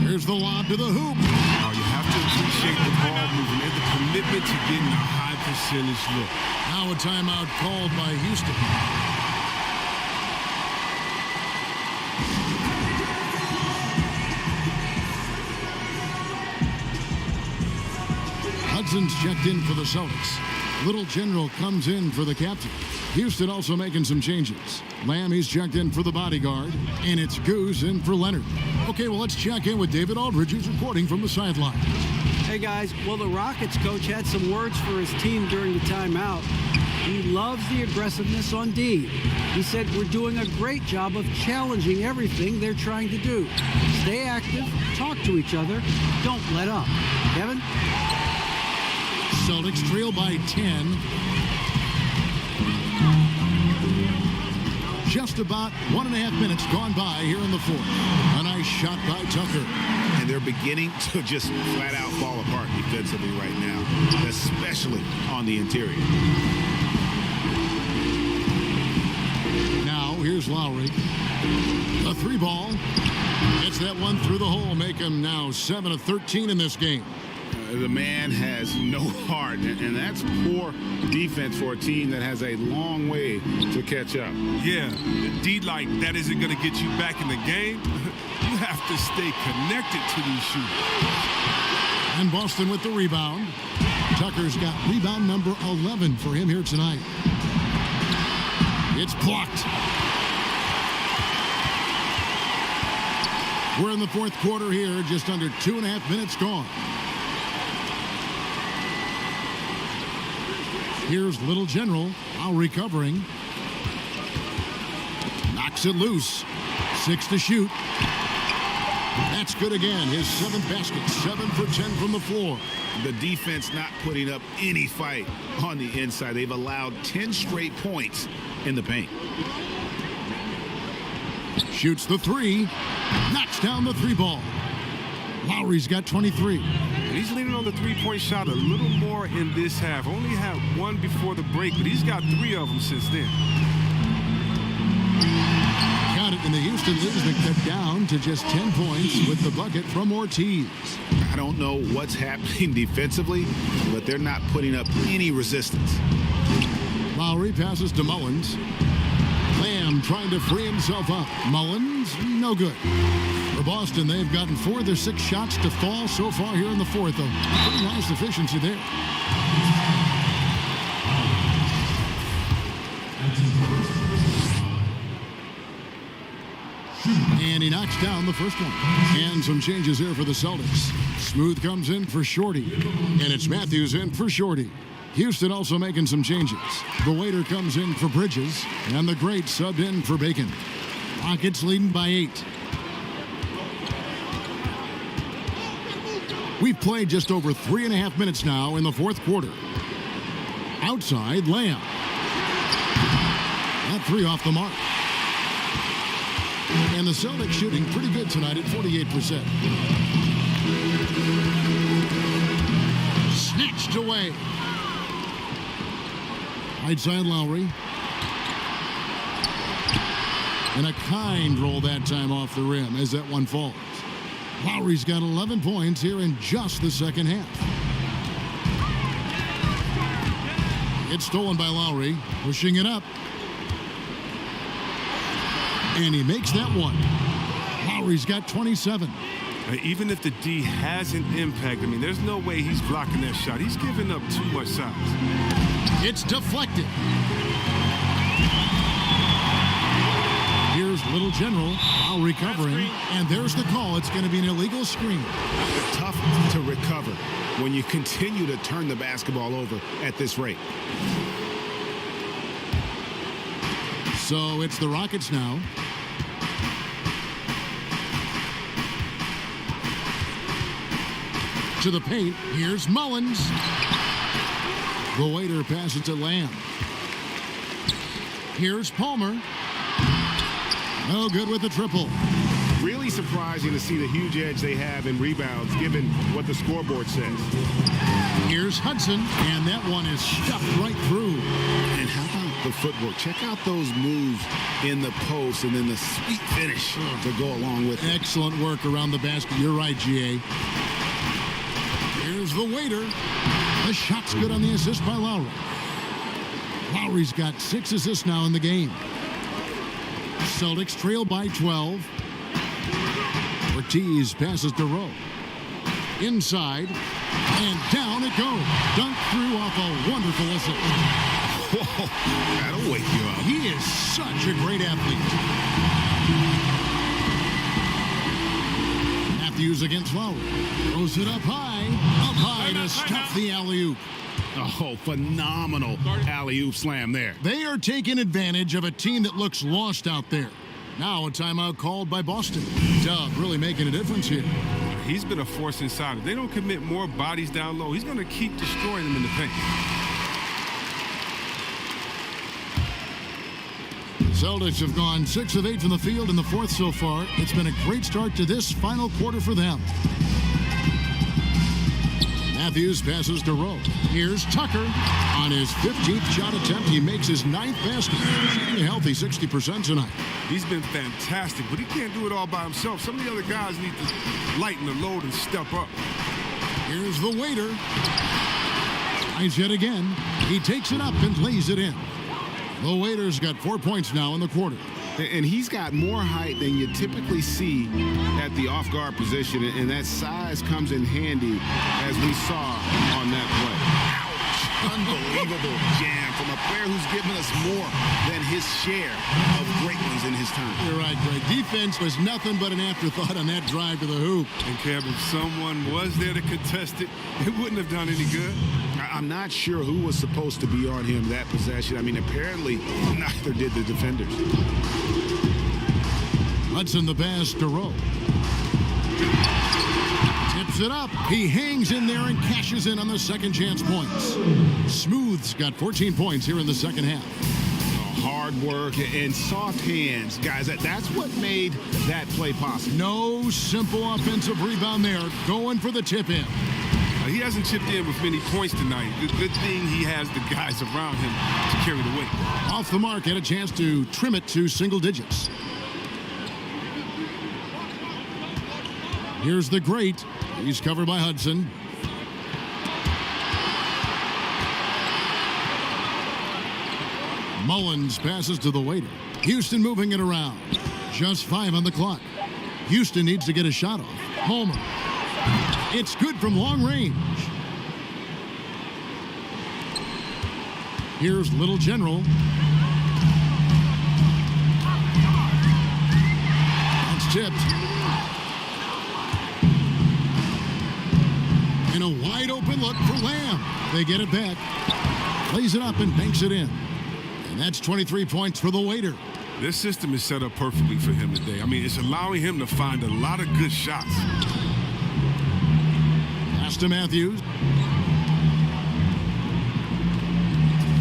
Here's the lob to the hoop. Oh, you have to appreciate the ball movement and the commitment to getting a high percentage look. Now a timeout called by Houston. Hudson's checked in for the Celtics. Little General comes in for the captain. Houston also making some changes. Lamb, he's checked in for the bodyguard. And it's Goose in for Leonard. Okay, well, let's check in with David Aldridge, who's reporting from the sideline. Hey, guys. Well, the Rockets coach had some words for his team during the timeout. He loves the aggressiveness on D. He said, we're doing a great job of challenging everything they're trying to do. Stay active, talk to each other, don't let up. Kevin? Celtics trail by 10. Just about 1.5 minutes gone by here in the fourth. A nice shot by Tucker. And they're beginning to just flat out fall apart defensively right now, especially on the interior. Now here's Lowry. A 3-ball. Gets that one through the hole. Make him now 7 of 13 in this game. The man has no heart, and that's poor defense for a team that has a long way to catch up. Yeah, D like that isn't going to get you back in the game. You have to stay connected to these shooters. And Boston with the rebound. Tucker's got rebound number 11 for him here tonight. It's blocked. We're in the fourth quarter here, just under 2.5 minutes gone. Here's Little General, now recovering. Knocks it loose. 6 to shoot. That's good again. His 7th basket. 7 for 10 from the floor. The defense not putting up any fight on the inside. They've allowed 10 straight points in the paint. Shoots the 3. Knocks down the 3-ball. Lowry's got 23. And he's leaning on the three-point shot a little more in this half. Only had 1 before the break, but he's got 3 of them since then. Got it, and the Houston lead has been cut down to just 10 points with the bucket from Ortiz. I don't know what's happening defensively, but they're not putting up any resistance. Lowry passes to Mullins. Lamb trying to free himself up. Mullins, no good. For Boston, they've gotten 4 of their 6 shots to fall so far here in the fourth. A pretty nice efficiency there. And he knocks down the first one. And some changes here for the Celtics. Smooth comes in for Shorty. And it's Matthews in for Shorty. Houston also making some changes. The waiter comes in for Bridges. And the great subbed in for Bacon. Rockets leading by 8. We've played just over 3.5 minutes now in the fourth quarter. Outside, Lamb. That 3 off the mark. And the Celtics shooting pretty good tonight at 48%. Snatched away. Right side, Lowry. And a kind roll that time off the rim as that one falls. Lowry's got 11 points here in just the second half. It's stolen by Lowry, pushing it up. And he makes that one. Lowry's got 27. Even if the D has an impact, I mean, there's no way he's blocking that shot. He's giving up too much size. It's deflected. Here's Little General, now recovering, and there's the call. It's going to be an illegal screen. Tough to recover when you continue to turn the basketball over at this rate. So it's the Rockets now. To the paint. Here's Mullins. The waiter passes to Lamb. Here's Palmer. No good with the triple. Really surprising to see the huge edge they have in rebounds, given what the scoreboard says. Here's Hudson, and that one is stuffed right through. And how about the footwork? Check out those moves in the post and then the sweet finish to go along with it. Excellent work around the basket. You're right, G.A. Here's the waiter. The shot's good on the assist by Lowry. Lowry's got 6 assists now in the game. Celtics trail by 12. Ortiz passes to Rowe. Inside. And down it goes. Dunk through off a wonderful assist. Whoa, that'll wake you up. He is such a great athlete. Matthews against Lowry. Throws it up high to stuff the alley-oop. Oh, phenomenal alley-oop slam there. They are taking advantage of a team that looks lost out there. Now a timeout called by Boston. Dub really making a difference here. He's been a force inside. If they don't commit more bodies down low, he's going to keep destroying them in the paint. Celtics have gone 6 of 8 from the field in the fourth so far. It's been a great start to this final quarter for them. Matthews passes to Rowe. Here's Tucker. On his 15th shot attempt, he makes his 9th basket. Shooting a healthy 60% tonight. He's been fantastic, but he can't do it all by himself. Some of the other guys need to lighten the load and step up. Here's the waiter. Tries yet again. He takes it up and lays it in. The waiter's got 4 points now in the quarter. And he's got more height than you typically see at the off-guard position, and that size comes in handy, as we saw on that play. Ouch! Unbelievable jam from a player who's given us more than his share of great ones in his time. You're right, Greg. Defense was nothing but an afterthought on that drive to the hoop. And Kev, if someone was there to contest it, it wouldn't have done any good. I'm not sure who was supposed to be on him that possession. I mean, apparently neither did the defenders. Hudson the pass to Rowe. Tips it up. He hangs in there and cashes in on the second chance points. Smooth's got 14 points here in the second half. Hard work and soft hands, guys. That's what made that play possible. No simple offensive rebound there. Going for the tip in. He hasn't chipped in with many points tonight. Good thing he has the guys around him to carry the weight. Off the mark, had a chance to trim it to single digits. Here's the great. He's covered by Hudson. Mullins passes to the waiter. Houston moving it around. Just 5 on the clock. Houston needs to get a shot off. Homer. It's good from long range. Here's Little General. That's tipped. And a wide open look for Lamb. They get it back. Lays it up and banks it in. And that's 23 points for the waiter. This system is set up perfectly for him today. I mean, it's allowing him to find a lot of good shots. Pass to Matthews.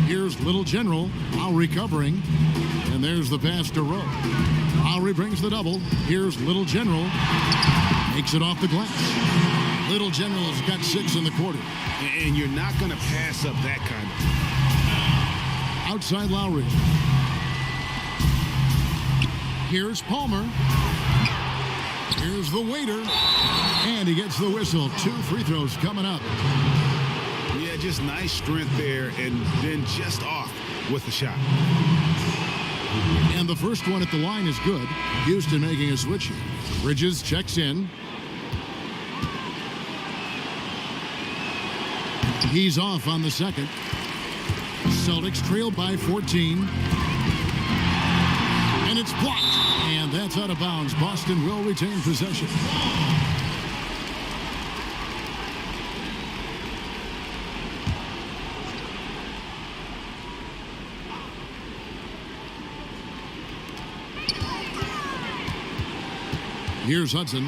Here's Little General. Lowry covering. And there's the pass to Rowe. Lowry brings the double. Here's Little General. Makes it off the glass. Little General's got 6 in the quarter. And you're not going to pass up that kind of. Outside Lowry. Here's Palmer. Here's the waiter. And he gets the whistle. 2 free throws coming up. Yeah, just nice strength there and then just off with the shot. And the first one at the line is good. Houston making a switch here. Bridges checks in. He's off on the second. Celtics trail by 14. And it's blocked. And that's out of bounds. Boston will retain possession. Here's Hudson.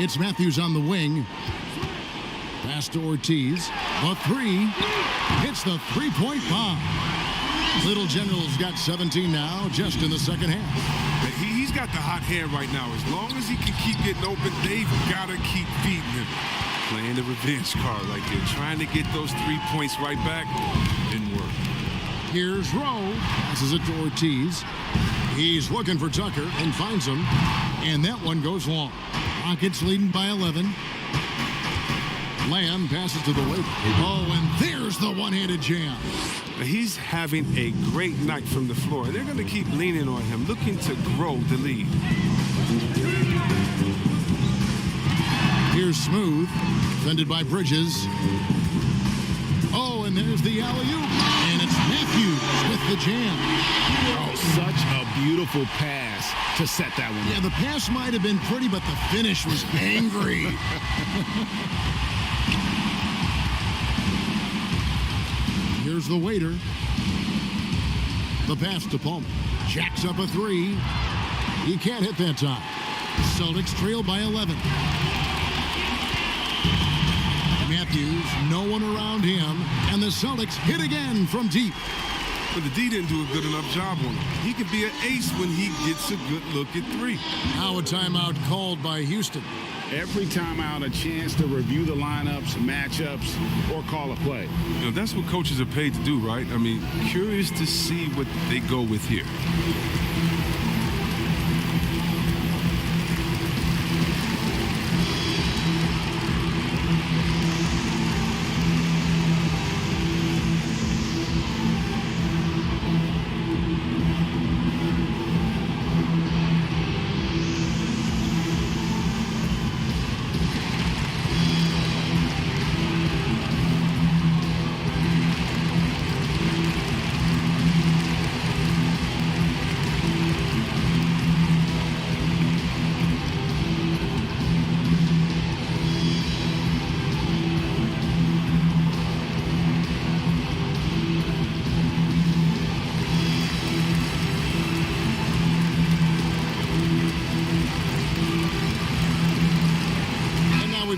It's Matthews on the wing. Pass to Ortiz. The three. Hits the three-point bomb. Little General's got 17 now, just in the second half. He's got the hot hand right now. As long as he can keep getting open, they've got to keep feeding him. Playing the revenge card right there. Trying to get those 3 points right back. Didn't work. Here's Rowe. Passes it to Ortiz. He's looking for Tucker and finds him. And that one goes long. Rockets leading by 11. Lamb passes to the waiter. Oh, and there's the one-handed jam. He's having a great night from the floor. They're going to keep leaning on him, looking to grow the lead. Here's Smooth, defended by Bridges. Oh, and there's the alley-oop. And it's Matthews with the jam. Oh, such a beautiful pass to set that one up. Yeah, the pass might have been pretty, but the finish was angry. Here's the waiter. The pass to Palmer. Jacks up a three. He can't hit that time. Celtics trail by 11. Matthews, no one around him, and the Celtics hit again from deep. But the D didn't do a good enough job on him. He could be an ace when he gets a good look at three. Now a timeout called by Houston. Every timeout, a chance to review the lineups, matchups, or call a play. You know, that's what coaches are paid to do, right? I mean, curious to see what they go with here.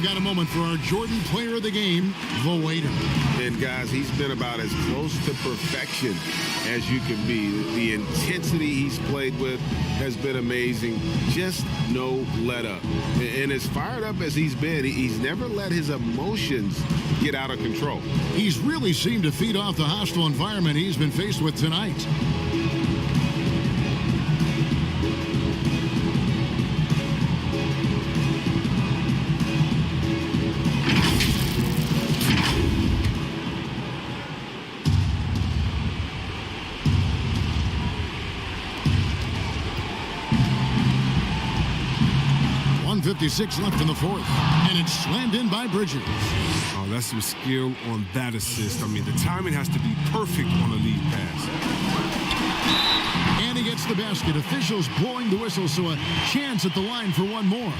Got a moment for our Jordan player of the game, the waiter. And guys, he's been about as close to perfection as you can be. The intensity he's played with has been amazing. Just no let up. And as fired up as he's been, he's never let his emotions get out of control. He's really seemed to feed off the hostile environment he's been faced with tonight. .56 left in the fourth, and it's slammed in by Bridges. Oh, that's some skill on that assist. I mean, the timing has to be perfect on a lead pass. And he gets the basket. Officials blowing the whistle, so a chance at the line for one more.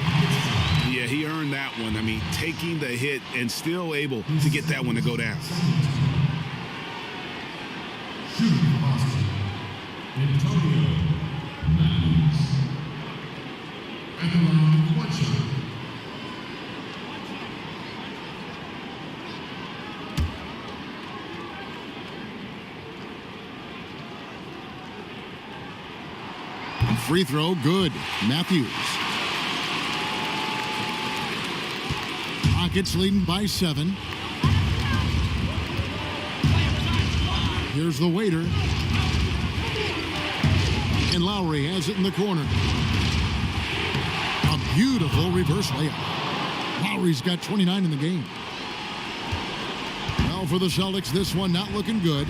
Yeah, he earned that one. I mean, taking the hit and still able to get that one to go down. Free throw, good. Matthews. Rockets leading by 7. Here's the waiter. And Lowry has it in the corner. A beautiful reverse layup. Lowry's got 29 in the game. Well, for the Celtics, this one not looking good.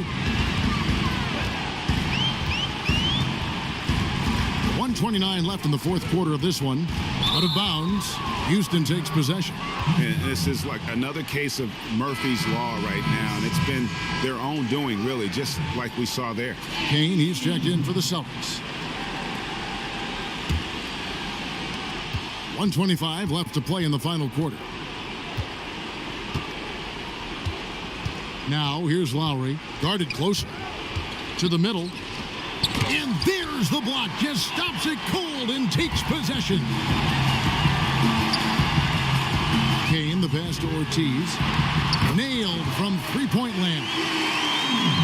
1:29 left in the fourth quarter of this one. Out of bounds. Houston takes possession. And this is like another case of Murphy's Law right now, and it's been their own doing, really, just like we saw there. Kane, he's checked in for the Celtics. 1:25 left to play in the final quarter. Now, here's Lowry, guarded closer. To the middle. And there's the block. Just stops it cold and takes possession. pass to Ortiz. Nailed from three-point land.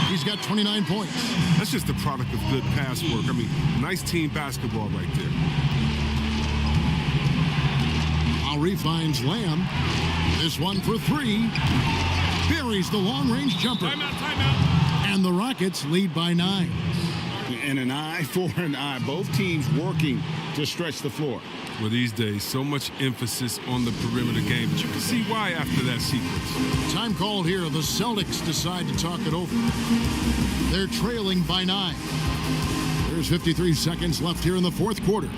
He's got 29 points. That's just the product of good pass work. I mean, nice team basketball right there. Lowry finds Lamb. This one for three. Buries the long-range jumper. Timeout. And the Rockets lead by 9. And an eye for an eye. Both teams working to stretch the floor. Well, these days, so much emphasis on the perimeter game, but you can see why after that sequence. Time called here. The Celtics decide to talk it over. They're trailing by 9. There's 53 seconds left here in the fourth quarter.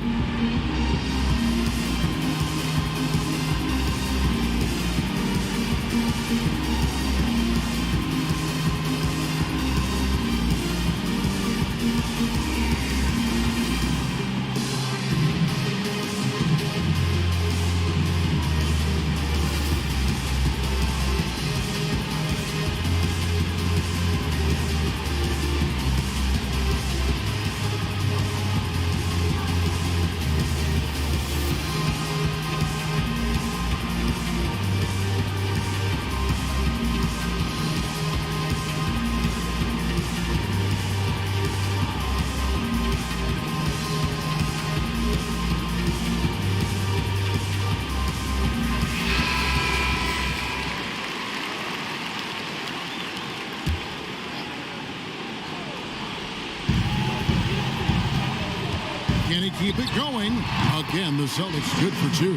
Can he keep it going? Again, the Celtics good for 2.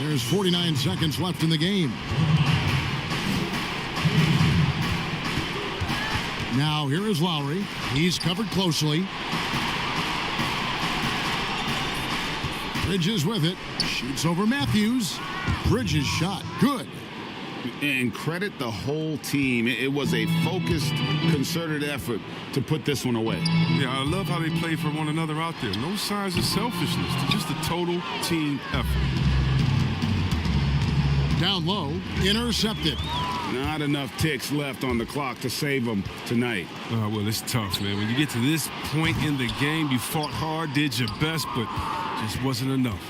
There's 49 seconds left in the game. Now here is Lowry. He's covered closely. Bridges with it. Shoots over Matthews. Bridges shot. Good. And credit the whole team. It was a focused, concerted effort to put this one away. Yeah, I love how they play for one another out there. No signs of selfishness. Just a total team effort. Down low. Intercepted. Not enough ticks left on the clock to save them tonight. Well, it's tough, man. When you get to this point in the game, you fought hard, did your best, but just wasn't enough.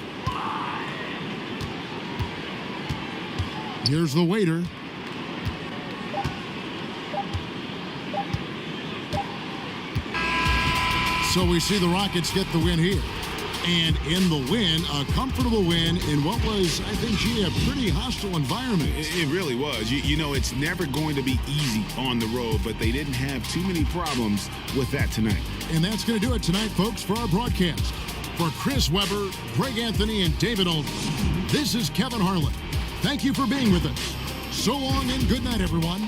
Here's the waiter. So we see the Rockets get the win here. And in the win, a comfortable win in what was, I think, a pretty hostile environment. It really was. You know, it's never going to be easy on the road, but they didn't have too many problems with that tonight. And that's going to do it tonight, folks, for our broadcast. For Chris Webber, Greg Anthony, and David Olden, this is Kevin Harlan. Thank you for being with us. So long and good night, everyone.